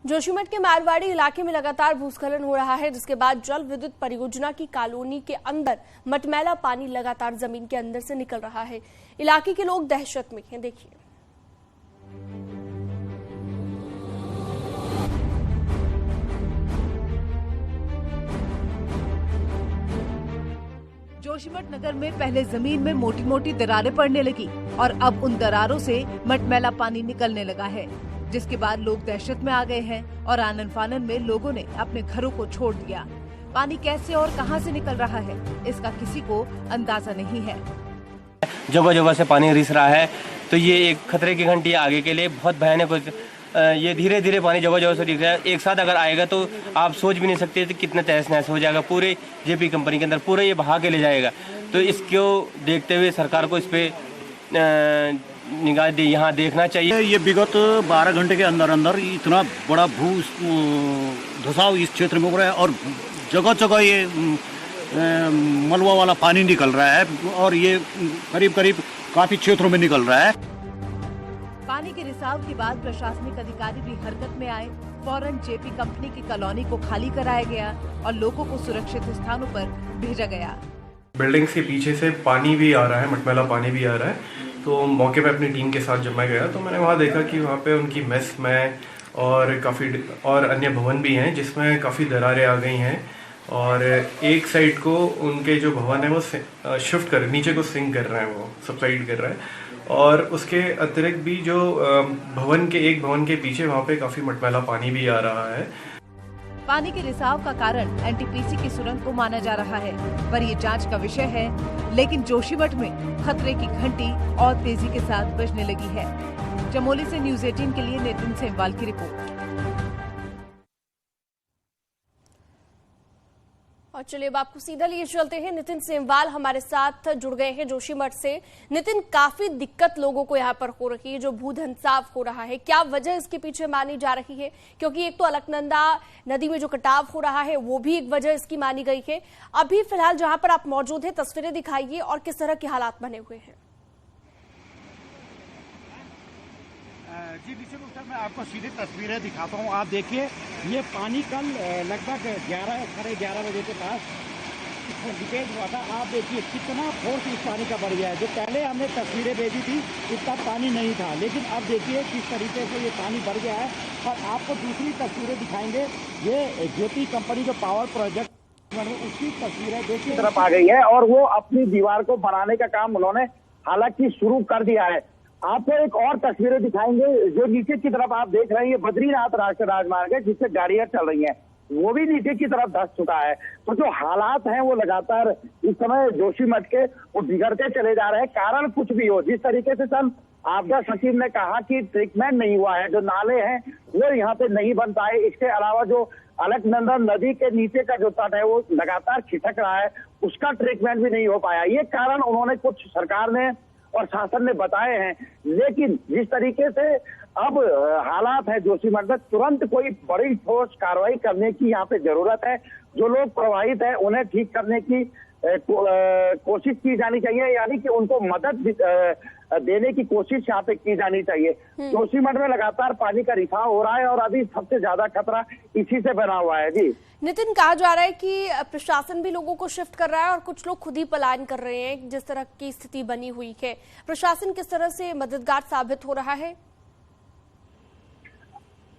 जोशीमठ के मारवाड़ी इलाके में लगातार भूस्खलन हो रहा है, जिसके बाद जल विद्युत परियोजना की कॉलोनी के अंदर मटमैला पानी लगातार जमीन के अंदर से निकल रहा है। इलाके के लोग दहशत में हैं। देखिए, जोशीमठ नगर में पहले जमीन में मोटी मोटी दरारें पड़ने लगी और अब उन दरारों से मटमैला पानी निकलने लगा है, जिसके बाद लोग दहशत में आ गए हैं और आनन फानन में लोगों ने अपने घरों को छोड़ दिया। पानी कैसे और कहां से निकल रहा है, इसका किसी को अंदाजा नहीं है। जगह जगह से पानी रिस रहा है, तो ये एक खतरे की घंटी है आगे के लिए, बहुत भयानक। ये धीरे धीरे पानी जगह जगह से दिख रहा है। एक साथ अगर आएगा तो आप सोच भी नहीं सकते तो कितना तहस नहस हो जाएगा। पूरे जेपी कंपनी के अंदर पूरे ये बहा के ले जाएगा। तो इसको देखते हुए सरकार को इस पे निगाह दे यहाँ देखना चाहिए। ये विगत 12 घंटे के अंदर अंदर इतना बड़ा भू धसाव इस क्षेत्र में हो रहा है और जगह जगह ये मलबा वाला पानी निकल रहा है और ये करीब करीब काफी क्षेत्रों में निकल रहा है। पानी के रिसाव के बाद प्रशासनिक अधिकारी भी हरकत में आए। फौरन जेपी कंपनी की कॉलोनी को खाली कराया गया और लोगों को सुरक्षित स्थानों पर भेजा गया। बिल्डिंग्स के पीछे से पानी भी आ रहा है, मटमैला पानी भी आ रहा है। तो मौके पे अपनी टीम के साथ जब मैं गया तो मैंने वहाँ देखा कि वहाँ पे उनकी मेस में और काफ़ी और अन्य भवन भी हैं जिसमें काफ़ी दरारें आ गई हैं और एक साइड को उनके जो भवन है वो शिफ्ट कर नीचे को सिंक कर रहे हैं, वो सबसाइड कर रहा है। और उसके अतिरिक्त भी जो एक भवन के पीछे वहाँ पे काफ़ी मटमैला पानी भी आ रहा है। पानी के रिसाव का कारण एनटीपीसी की सुरंग को माना जा रहा है, पर ये जांच का विषय है। लेकिन जोशीमठ में खतरे की घंटी और तेजी के साथ बजने लगी है। चमोली से न्यूज़ 18 के लिए नितिन सेमवाल की रिपोर्ट। और चलिए अब आपको सीधा लिए चलते हैं। नितिन सेमवाल हमारे साथ जुड़ गए हैं जोशीमठ से। नितिन, काफी दिक्कत लोगों को यहाँ पर हो रही है, जो भूधंसाव हो रहा है, क्या वजह इसके पीछे मानी जा रही है? क्योंकि एक तो अलकनंदा नदी में जो कटाव हो रहा है वो भी एक वजह इसकी मानी गई है। अभी फिलहाल जहां पर आप मौजूद हैं, तस्वीरें दिखाइए और किस तरह के हालात बने हुए हैं। जी निश्चित रूप से मैं आपको सीधी तस्वीरें दिखाता हूँ। आप देखिए, ये पानी कल लगभग 11 बजे के पास लीकेज हुआ था। आप देखिए कितना फोर्स इस पानी का बढ़ गया है। जो पहले हमने तस्वीरें भेजी थी इतना पानी नहीं था, लेकिन अब देखिए किस तरीके से ये पानी बढ़ गया है। और आपको दूसरी तस्वीरें दिखाएंगे। ये जेपी कंपनी जो पावर प्रोजेक्ट उसकी तस्वीरें देखिए तरफ आ गई है और वो अपनी दीवार को बनाने का काम उन्होंने हालांकि शुरू कर दिया है। आपको एक और तस्वीरें दिखाएंगे। जो नीचे की तरफ आप देख रहे हैं, बद्रीनाथ राष्ट्रीय राजमार्ग है जिससे गाड़ियां चल रही हैं, वो भी नीचे की तरफ धंस चुका है। तो जो हालात हैं वो लगातार इस समय जोशीमठ के वो बिगड़ते चले जा रहे हैं। कारण कुछ भी हो, जिस तरीके से कल आपदा सचिव ने कहा कि ट्रीटमेंट नहीं हुआ है, जो नाले हैं वो यहाँ पे नहीं बन पाए। इसके अलावा जो अलकनंदा नदी के नीचे का जो तट है वो लगातार खिसक रहा है, उसका ट्रीटमेंट भी नहीं हो पाया। ये कारण उन्होंने कुछ सरकार ने और शासन ने बताए हैं। लेकिन जिस तरीके से अब हालात है जोशीमठ में, तुरंत कोई बड़ी ठोस कार्रवाई करने की यहाँ पे जरूरत है। जो लोग प्रभावित हैं उन्हें ठीक करने की कोशिश की जानी चाहिए, यानी कि उनको मदद देने की कोशिश यहाँ पे की जानी चाहिए। जोशीमठ में लगातार पानी का रिसाव हो रहा है और अभी सबसे ज्यादा खतरा इसी से बना हुआ है। जी नितिन, कहा जा रहा है कि प्रशासन भी लोगों को शिफ्ट कर रहा है और कुछ लोग खुद ही पलायन कर रहे हैं। जिस तरह की स्थिति बनी हुई है, प्रशासन किस तरह से मददगार साबित हो रहा है?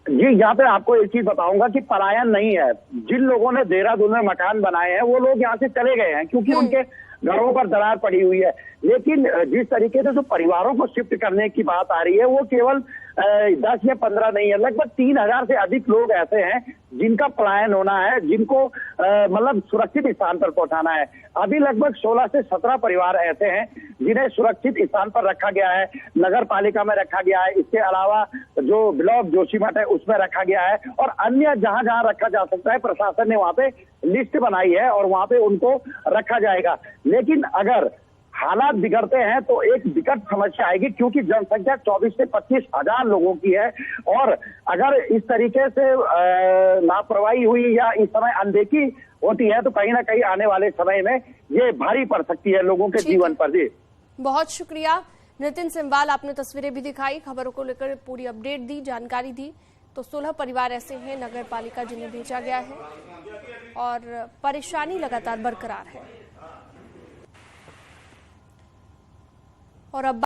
जी यहाँ पे आपको एक चीज बताऊंगा कि पलायन नहीं है। जिन लोगों ने देहरादून में मकान बनाए हैं वो लोग यहाँ से चले गए हैं क्योंकि उनके घरों पर दरार पड़ी हुई है। लेकिन जिस तरीके से जो परिवारों को शिफ्ट करने की बात आ रही है वो केवल 10 या 15 नहीं है, लगभग 3000 से अधिक लोग ऐसे हैं जिनका पलायन होना है, जिनको मतलब सुरक्षित स्थान पर पहुंचाना है। अभी लगभग 16 से 17 परिवार ऐसे हैं जिन्हें सुरक्षित स्थान पर रखा गया है, नगर पालिका में रखा गया है। इसके अलावा जो ब्लॉक जोशीमठ है उसमें रखा गया है और अन्य जहां जहां रखा जा सकता है प्रशासन ने वहां पे लिस्ट बनाई है और वहां पे उनको रखा जाएगा। लेकिन अगर हालात बिगड़ते हैं तो एक विकट समस्या आएगी, क्योंकि जनसंख्या 24 से 25 हजार लोगों की है और अगर इस तरीके से लापरवाही हुई या इस समय अनदेखी होती है तो कहीं ना कहीं आने वाले समय में ये भारी पड़ सकती है लोगों के जीवन पर। जी बहुत शुक्रिया नितिन सेमवाल, आपने तस्वीरें भी दिखाई, खबरों को लेकर पूरी अपडेट दी, जानकारी दी। तो 16 परिवार ऐसे हैं नगर पालिका जिन्हें भेजा गया है और परेशानी लगातार बरकरार है। और अब